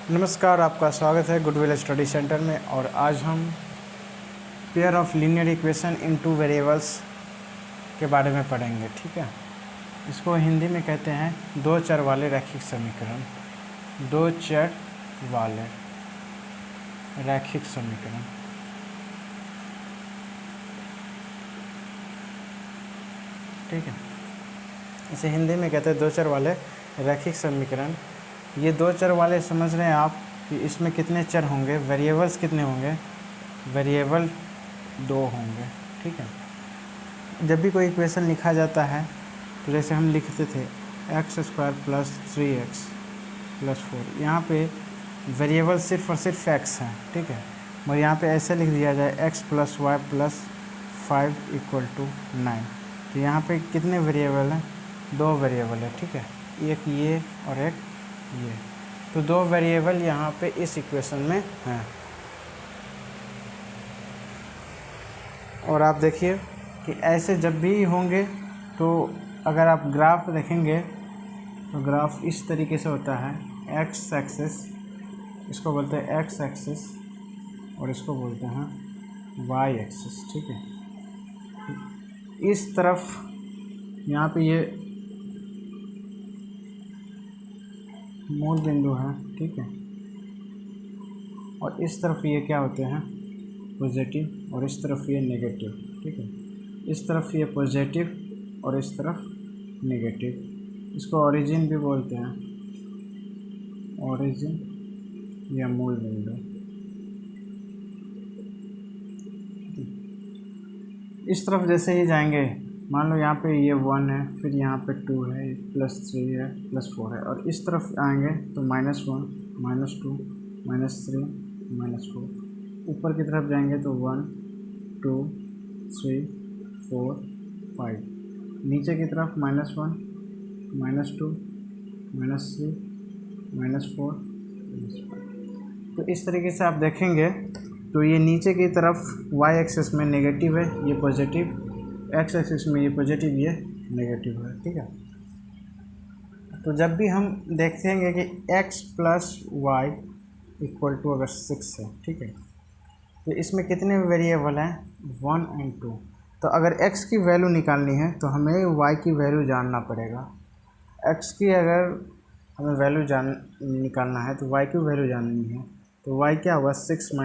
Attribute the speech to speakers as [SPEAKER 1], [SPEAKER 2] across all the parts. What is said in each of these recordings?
[SPEAKER 1] नमस्कार, आपका स्वागत है गुडविल स्टडी सेंटर में। और आज हम pair of linear equation in two variables के बारे में पढ़ेंगे। ठीक है, इसको हिंदी में कहते हैं दो चर वाले रैखिक समीकरण। दो चर वाले रैखिक समीकरण। ठीक है, इसे हिंदी में कहते हैं दो चर वाले रैखिक समीकरण। ये दो चर वाले समझ रहे हैं आप कि इसमें कितने चर होंगे, वेरिएबल्स कितने होंगे। वेरिएबल दो होंगे। ठीक है, जब भी कोई इक्वेशन लिखा जाता है तो जैसे हम लिखते थे x² + 3x + 4, यहाँ पे वेरिएबल सिर्फ और सिर्फ x हैं। ठीक है, और यहाँ पे ऐसे लिख दिया जाए x + y + 5 = 9। तो यहाँ पे कितने वेरिएबल हैं? दो वेरिएबल है। ठीक है, एक ये और एक ये। तो दो वेरिएबल यहाँ पे इस इक्वेशन में हैं। और आप देखिए कि ऐसे जब भी होंगे तो अगर आप ग्राफ देखेंगे तो ग्राफ इस तरीके से होता है। एक्स एक्सिस, इसको बोलते हैं एक्स एक्सिस, और इसको बोलते हैं वाई एक्सिस। ठीक है, इस तरफ यहाँ पे ये मूल बिंदु है। ठीक है, और इस तरफ ये क्या होते हैं? पॉजिटिव, और इस तरफ ये नेगेटिव। ठीक है, इस तरफ ये पॉजिटिव और इस तरफ नेगेटिव। इसको ओरिजिन भी बोलते हैं, ओरिजिन या मूल बिंदु। इस तरफ जैसे ही जाएंगे, मान लो यहाँ पे ये 1 है, फिर यहाँ पे 2 है, +3 है, +4 है, और इस तरफ आएंगे तो -1 -2 -3 -4। ऊपर की तरफ जाएंगे तो 1 2 3 4 5। नीचे की तरफ -1 -2 -3 -4 -5। तो इस तरीके से आप देखेंगे तो ये नीचे की तरफ y एक्सिस में नेगेटिव है, ये पॉजिटिव, x एक्सिस में ये पॉजिटिव, ये नेगेटिव है। ठीक है, तो जब भी हम देखेंगे कि x + y = अगर 6 है, ठीक है, तो इसमें कितने वेरिएबल हैं? 1 और 2। तो अगर x की वैल्यू निकालनी है तो हमें y की वैल्यू जानना पड़ेगा। x की अगर हमें वैल्यू निकालना है तो y की वैल्यू जाननी है। तो y क्या होगा? 6 -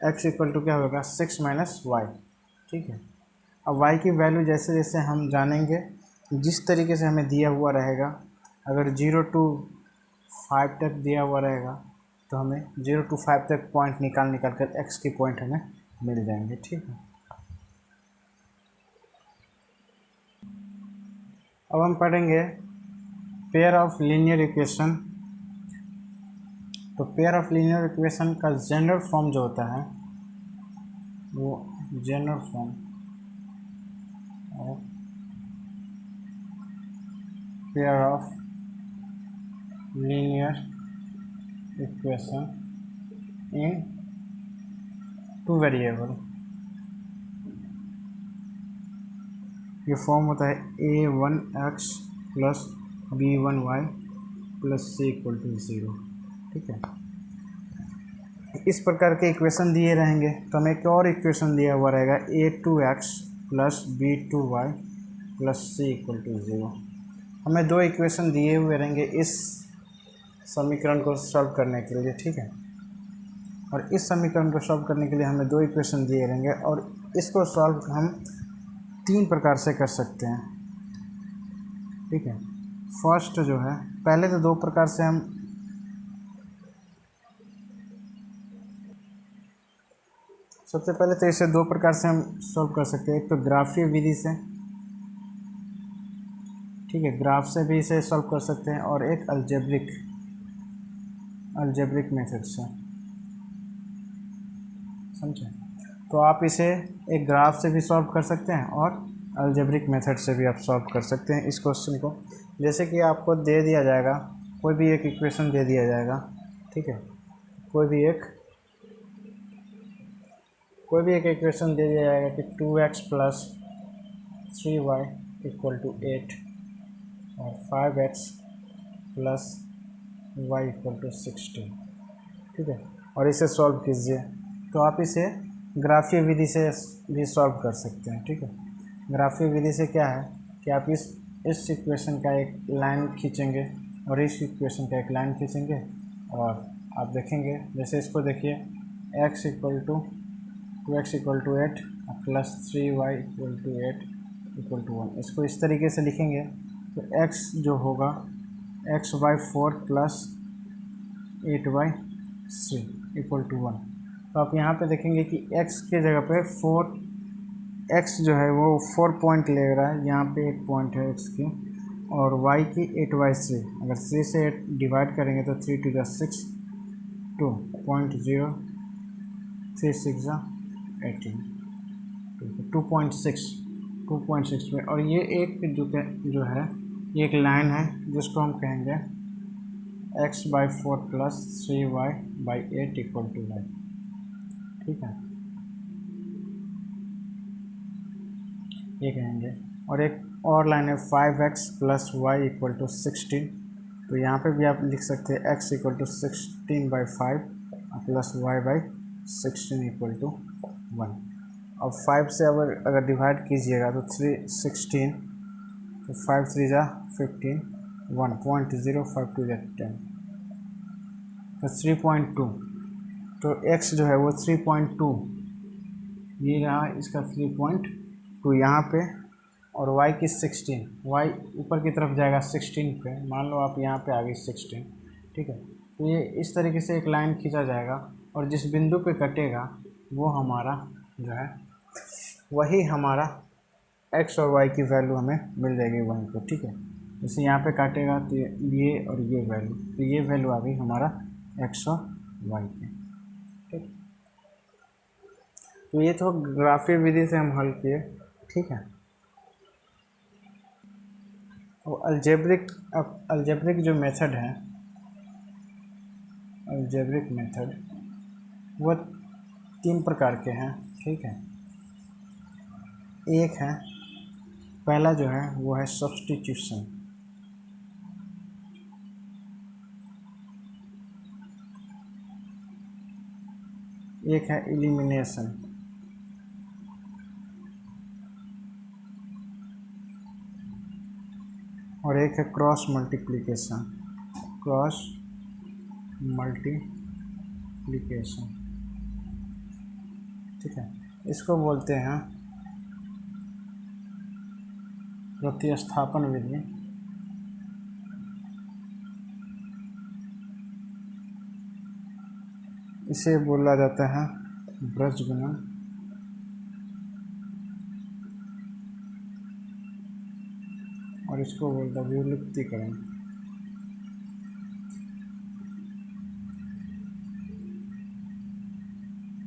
[SPEAKER 1] x = क्या होगा? 6 - y। ठीक है, अब y की वैल्यू जैसे जैसे हम जानेंगे, जिस तरीके से हमें दिया हुआ रहेगा, अगर 0 to 5 तक दिया हुआ रहेगा तो हमें 0 to 5 तक पॉइंट निकाल कर x की पॉइंट हमें मिल जाएंगे। ठीक है, अब हम पढ़ेंगे पेयर ऑफ लीनियर इक्वेशन। तो पेयर ऑफ लीनियर इक्वेशन का जनरल फॉर्म जो होता है वो general form of pair of linear equation in two variable, ये फॉर्म होता है a1x + b1y + c = 0। ठीक है, इस प्रकार के इक्वेशन दिए रहेंगे तो हमें एक और इक्वेशन दिया हुआ रहेगा a2x + b2y + c = 0। हमें दो इक्वेशन दिए हुए रहेंगे इस समीकरण को सॉल्व करने के लिए। ठीक है, और इस समीकरण को सॉल्व करने के लिए हमें दो इक्वेशन दिए रहेंगे, और इसको सॉल्व हम तीन प्रकार से कर सकते हैं। ठीक है, फर्स्ट जो है, पहले तो दो प्रकार से हम सबसे पहले तो इसे दो प्रकार से हम सॉल्व कर सकते हैं। एक तो ग्राफीय विधि से, ठीक है, ग्राफ से भी इसे सॉल्व कर सकते हैं, और एक अलजेब्रिक मेथड से। समझे? तो आप इसे एक ग्राफ से भी सॉल्व कर सकते हैं और अलजेब्रिक मेथड से भी आप सॉल्व कर सकते हैं इस क्वेश्चन को। जैसे कि आपको दे दिया जाएगा, कोई भी एक इक्वेशन दे दिया जाएगा। ठीक है, कोई भी एक इक्वेशन दे दिया जाएगा कि 2x + 3y = 8 और 5x + y इक्वल टू 16, ठीक है। और इसे सॉल्व कीजिए, तो आप इसे ग्राफीय विधि से भी सॉल्व कर सकते हैं, ठीक है। ग्राफीय विधि से क्या है कि आप इस इक्वेशन का एक लाइन खींचेंगे और इस इक्वेशन का एक लाइन खींचेंगे, और आप देखेंगे, जैसे इसको देखिए, x equal to 2x equal to 8 plus 3y equal to 8 equal to 1, इसको इस तरीके से लिखेंगे तो x जो होगा x/4 प्लस 8/3 इक्वल टू 1। तो आप यहाँ पे देखेंगे कि x के जगह पे 4, x जो है वो 4 पॉइंट ले रहा है, यहाँ पे 8 पॉइंट है x की, और y की 8/3, अगर 3 से 8 डिवाइड करेंगे तो 3 to the 6 2.0 3 6 18, 2.6 में। और ये एक जो है ये एक लाइन है जिसको हम कहेंगे x/4 plus 3y/8 equal to y, ठीक है, ये कहेंगे। और एक और लाइन है 5x plus Y equal to 16, तो यहाँ पे भी आप लिख सकते हैं x equal to 16/5 plus y/16 equal to 1। अब 5 से अगर डिवाइड कीजिएगा तो 16, तो 5 3 जा 15, 1.052 10, तो 3.2, तो x जो है वो 3.2, ये रहा इसका 3.2 यहाँ पे, और y की 16, y ऊपर की तरफ जाएगा 16 पे, मान लो आप यहाँ पे आ गई 16, ठीक है। तो ये इस तरीके से एक लाइन खींचा जाएगा, और जिस बिंदु पे कटेगा वो हमारा जो है वही हमारा x और y की वैल्यू हमें मिल जाएगी वहीं पर, ठीक है। जैसे यहाँ पे काटेगा तो ये और ये वैल्यू, तो ये वैल्यू आ गई हमारा x और y की, ठीक। तो ये तो ग्राफीय विधि से हम हल किए, ठीक है। और अलजेब्रिक जो मेथड है, अलजेब्रिक मेथड वो 3 प्रकार के हैं, ठीक है। एक है, पहला जो है वो है सब्स्टिट्यूशन, एक है एलिमिनेशन, और एक है क्रॉस मल्टीप्लिकेशन, क्रॉस मल्टीप्लिकेशन, ठीक है। इसको बोलते हैं प्रतिस्थापन विधि, इसे बोला जाता है बीजगणित, और इसको बोलता है व्युत्पत्तिकरण,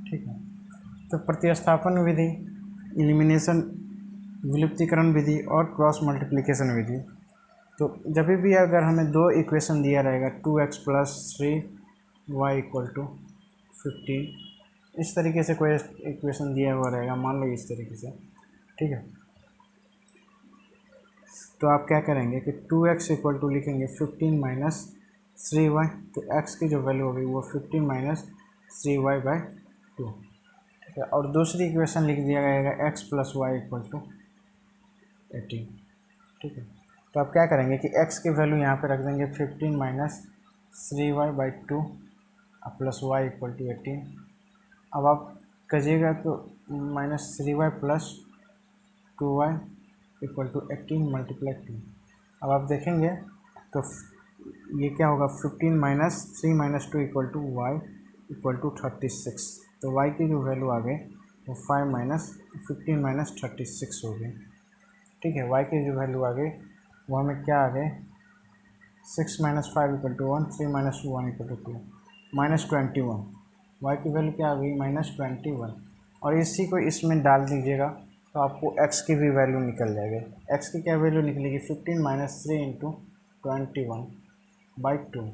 [SPEAKER 1] ठीक है। तो प्रतिस्थापन विधि, एलिमिनेशन, व्युत्पत्तिकरण विधि और क्रॉस मल्टीप्लिकेशन विधि। तो जब भी अगर हमें 2 इक्वेशन दिया रहेगा 2x plus 3y equal to 15, इस तरीके से कोई इक्वेशन दिया हुआ रहेगा, मान लो इस तरीके से, ठीक है। तो आप क्या करेंगे कि 2x इक्वल टू लिखेंगे 15 माइनस 3y, तो x की जो वैल्यू होगी वो 15 माइनस 3y/2, ठीक है। और दूसरी इक्वेशन लिख दिया जाएगा x plus Y equal to 18, ठीक है। तो आप क्या करेंगे कि x की वैल्यू यहाँ पे रख देंगे 15 minus 3y/2 plus Y equal to 18। अब आप करिएगा तो -3y plus 2y equal to 18 multiply 2। अब आप देखेंगे तो ये क्या होगा, 15 minus 3 minus 2 equal to Y equal to 36, तो y की जो वैल्यू आ गई वो 5 माइनस 15 माइनस 36 हो गई, ठीक है। y की जो वैल्यू आ गई वो हमें क्या आ गए, 6 minus 5 equal to 1, 3 minus 1 equal to 2, -21। y की वैल्यू क्या आ गई, -21, और इसी को इसमें डाल दीजिएगा तो आपको x की भी वैल्यू निकल जाएगी। x की क्या वैल्यू निकलेगी, 15 माइनस 3 इंटू 21/2,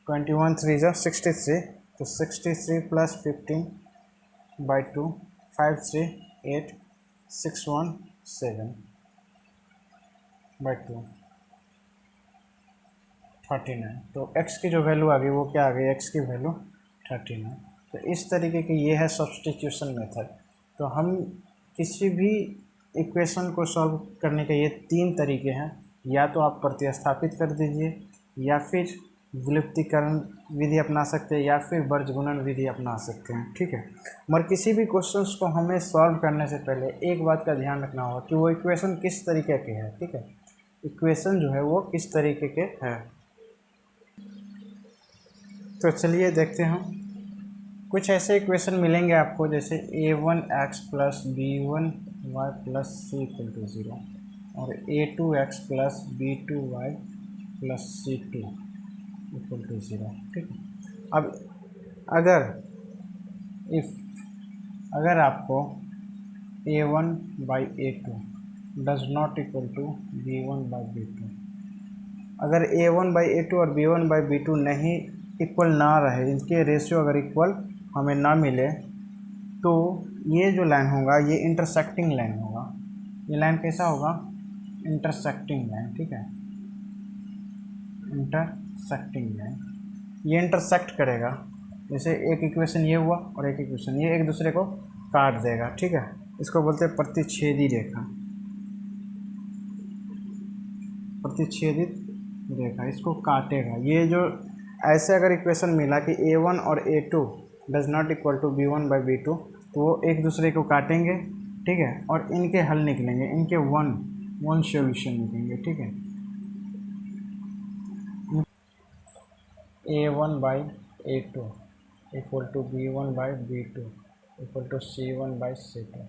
[SPEAKER 1] 21 3 जा 63, तो 63 प्लस 15/2, 5 3 8 6 1 7/2, 39। तो x की जो वैल्यू आ गई वो क्या आ गई, x की वैल्यू 39। तो इस तरीके की ये है सब्स्टिट्यूशन मेथड। तो हम किसी भी इक्वेशन को सॉल्व करने के ये 3 तरीके हैं, या तो आप प्रतिस्थापित कर दीजिए, या फिर विलुप्तीकरण विधि अपना सकते हैं, या फिर वर्गगुणन विधि अपना सकते हैं। ठीक है, मगर किसी भी क्वेश्चंस को हमें सॉल्व करने से पहले एक बात का ध्यान रखना होगा कि वो इक्वेशन किस तरीके के है। ठीक है, इक्वेशन जो है वो किस तरीके के है। तो चलिए देखते हैं, कुछ ऐसे इक्वेशन मिलेंगे आपको जैसे a1x plus b1y plus c equal to 0 और a2x plus b2y plus c2 equal to 0। ठीक है, अब अगर आपको a1 by a2 does not equal to b1 by b2, अगर a1 बाई a2 और b1 बाई b2 नहीं इक्वल ना रहे, इनके रेशियो अगर इक्वल हमें ना मिले, तो ये जो लाइन होगा ये इंटरसेक्टिंग लाइन होगा। ये लाइन कैसा होगा, इंटरसेक्टिंग लाइन। ठीक है, इंटरसेक्टिंग लाइन, ये इंटरसेक्ट करेगा। जैसे एक इक्वेशन ये हुआ और एक इक्वेशन ये एक दूसरे को काट देगा। ठीक है, इसको बोलते हैं प्रतिच्छेदी रेखा, प्रतिच्छेदित रेखा इसको काटेगा। ये जो ऐसे अगर इक्वेशन मिला कि a1 और a2 does not equal to b1 by b2, तो वो एक दूसरे को काटेंगे। ठीक है, और इनके हल निकलेंगे, इनके वन सॉल्यूशन निकलेंगे। ठीक है, a1 by a2 equal to b1 by b2 equal to c1 by c2।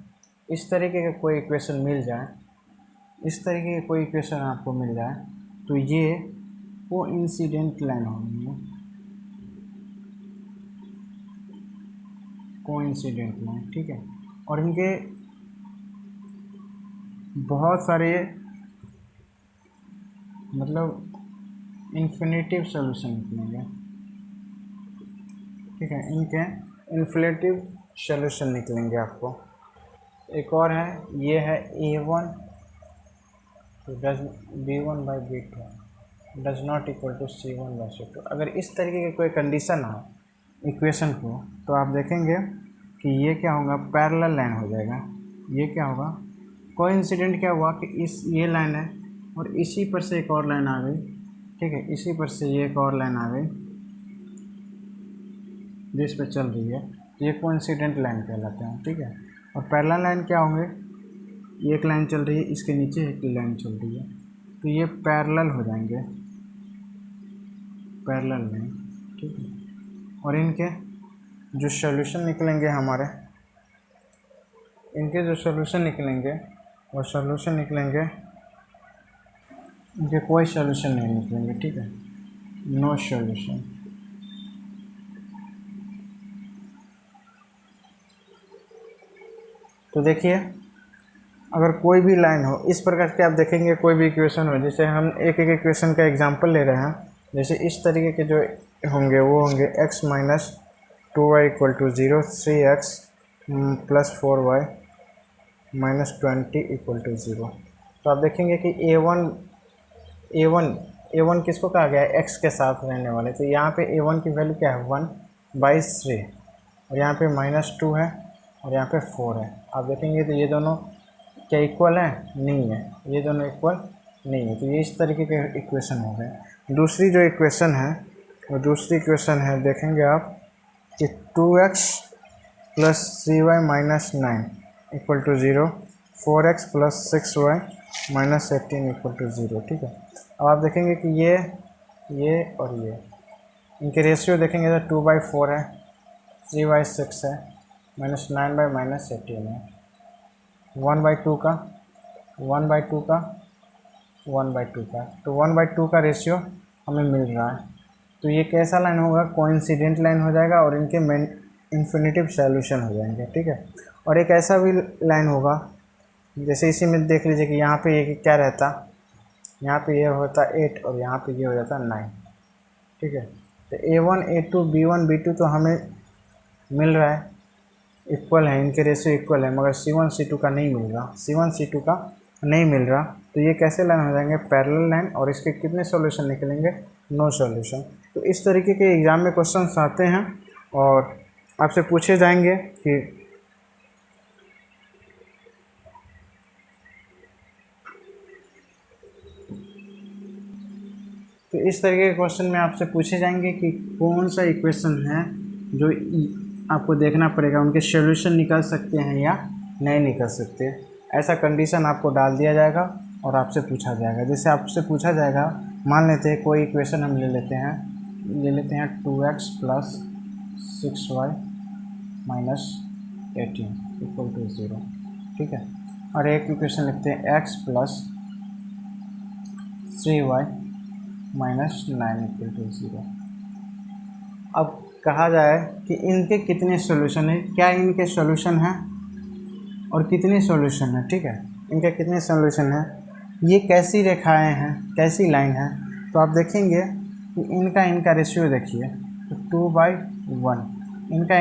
[SPEAKER 1] इस तरीके का कोई इक्वेशन मिल जाए, इस तरीके की कोई इक्वेशन आपको मिल जाए, तो ये कोइंसिडेंट लाइन होगी, कोइंसिडेंट लाइन। ठीक है, और इनके बहुत सारे मतलब इन्फिनिटिव सॉल्यूशन निकलेंगे। ठीक है, इनके इन्फिनिटिव सॉल्यूशन निकलेंगे आपको। एक और है, ये है a1 तो does b1 by b2 does not equal to c1 by c2। अगर इस तरीके की कोई कंडीशन हो इक्वेशन को, तो आप देखेंगे कि ये क्या होगा, पैरेलल लाइन हो जाएगा। ये क्या होगा, कोइंसिडेंट क्या हुआ कि ये लाइन है और इसी पर से एक और लाइन आ गई। ठीक है, इसी पर से ये एक और लाइन आ गई जिस पर चल रही है, तो ये कोइंसिडेंट लाइन कहलाते हैं। ठीक है, और पैरेलल लाइन क्या होंगे, एक लाइन चल रही है, इसके नीचे एक लाइन चल रही है, तो ये पैरेलल हो जाएंगे, पैरेलल लाइन। ठीक है, और इनके जो सॉल्यूशन निकलेंगे हमारे, इनके जो सॉल्यूशन निकलेंगे वो सॉल्यूशन निकलेंगे, इनके कोई सॉल्यूशन नहीं निकलेंगे। ठीक है, नो सॉल्यूशन। तो देखिए, अगर कोई भी लाइन हो इस प्रकार के, आप देखेंगे कोई भी इक्वेशन हो, जैसे हम एक एक इक्वेशन का एग्जांपल ले रहे हैं, जैसे इस तरीके के जो होंगे वो होंगे x minus 2y equal to 0, 3x plus 4y minus 20 equal to 0। तो आप देखेंगे कि a1 किसको कहा गया है, x के साथ रहने वाले। तो यहाँ पे a1 की वैल्यू क्या है, 1/3, और यहाँ पे -2 है और यहाँ पे 4 है। आप देखेंगे तो ये दोनों क्या इक्वल है, नहीं है, ये दोनों इक्वल नहीं है। तो ये इस तरीके के इक्वेशन हो गए। दूसरी जो इक्वेशन है वो दूसरी इक्वेशन है, देखेंगे आप कि 2x plus 3y minus 9 equal to 0, 4x plus 6y minus 18 equal to 0। ठीक है, अब आप देखेंगे कि ये और ये इनके रेशियो देखेंगे तो 2/4 है, 3/6 है, -9/-18 है, 1/2 का 1/2 का 1/2 का, तो 1/2 का रेशियो हमें मिल रहा है। तो ये कैसा लाइन होगा, कोइंसिडेंट लाइन हो जाएगा और इनके इन्फिनिटिव सॉल्यूशन हो जाएंगे। ठीक है, और एक ऐसा भी लाइन होगा, जैसे इसी में देख लीजिए कि यहाँ पे ये क्या रहता, यहाँ पे ये होता 8 और यहाँ पे ये हो जाता 9। ठीक है, तो a1 a2 b1 b2 तो हमें मिल रहा है, इक्वल है, इनके रेशियो इक्वल है, मगर c1 c2 का नहीं मिल रहा, c1 c2 का नहीं मिल रहा। तो ये कैसे लाइन हो जाएंगे, पैरेलल लाइन, और इसके कितने सॉल्यूशन निकलेंगे, नो सॉल्यूशन। तो इस तरीके के एग्ज़ाम में क्वेश्चंस आते हैं और आपसे पूछे जाएंगे कि तो इस तरीके के क्वेश्चन में आपसे पूछे जाएंगे कि कौन सा इक्वेशन है जो आपको देखना पड़ेगा, उनके सॉल्यूशन निकल सकते हैं या नहीं निकल सकते। ऐसा कंडीशन आपको डाल दिया जाएगा और आपसे पूछा जाएगा। जैसे आपसे पूछा जाएगा, मान लेते हैं कोई इक्वेशन हम ले लेते हैं 2x + 6y - 18 = 0, ठीक है। और एक इक्वेशन लिखते हैं x + 3y - 9 = 0। अब कहा जाए कि इनके कितने सॉल्यूशन हैं, क्या इनके सॉल्यूशन हैं और कितने सॉल्यूशन हैं, ठीक है। इनके कितने सॉल्यूशन हैं, ये कैसी रेखाएं हैं, कैसी लाइन है। तो आप देखेंगे कि इनका रेशियो देखिए, तो 2/1, इनका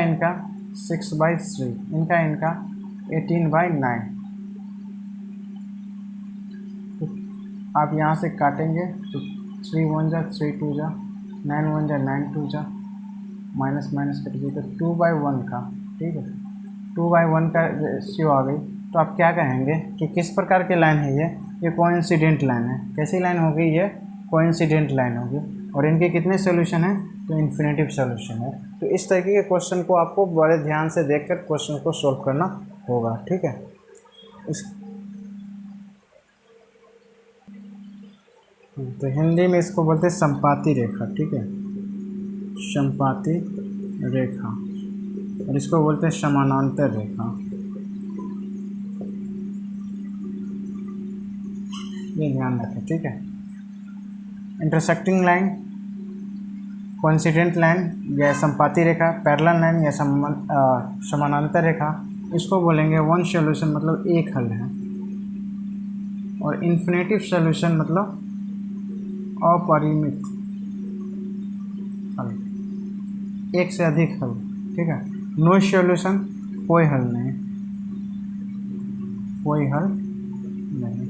[SPEAKER 1] 6/3, इनका 18/9। तो आप यहाँ से काटेंगे तो 3 1 जा 3 2 जा 9 1 जा 9 2 जा माइनस माइनस कट गई, तो 2/1 का, ठीक है, 2/1 का रेशियो आ गई। तो आप क्या कहेंगे कि किस प्रकार की लाइन है ये कोइंसिडेंट लाइन है। कैसी लाइन होगी, ये कोइंसिडेंट लाइन होगी। और इनके कितने सॉल्यूशन हैं, तो इन्फिनेटिव सॉल्यूशन है। तो इस तरीके के क्वेश्चन को आपको बड़े ध्यान से देखकर क्वेश्चन को सॉल्व करना होगा, ठीक है। तो हिंदी में इसको बोलते हैं संपाती रेखा, ठीक है, संपाती रेखा, और इसको बोलते हैं समानांतर रेखा। ये ध्यान रखें, ठीक है। इंटरसेक्टिंग लाइन, कोइंसिडेंट लाइन या संपाती रेखा, पैरेलल लाइन या समानांतर रेखा, इसको बोलेंगे वन सॉल्यूशन, मतलब एक हल है। और इन्फिनेटिव सॉल्यूशन मतलब अपरिमित हल, एक से अधिक हल, ठीक है। नो सॉल्यूशन, कोई हल नहीं, कोई हल नहीं।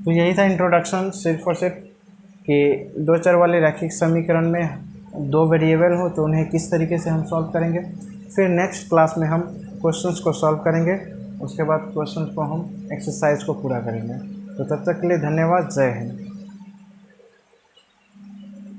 [SPEAKER 1] तो यही था इंट्रोडक्शन, सिर्फ और सिर्फ कि दो चर वाले रैखिक समीकरण में दो वेरिएबल हो तो उन्हें किस तरीके से हम सॉल्व करेंगे। फिर नेक्स्ट क्लास में हम क्वेश्चंस को सॉल्व करेंगे, उसके बाद क्वेश्चंस को हम एक्सरसाइज को पूरा करेंगे। तो तब तक के लिए धन्यवाद, जय हिंद।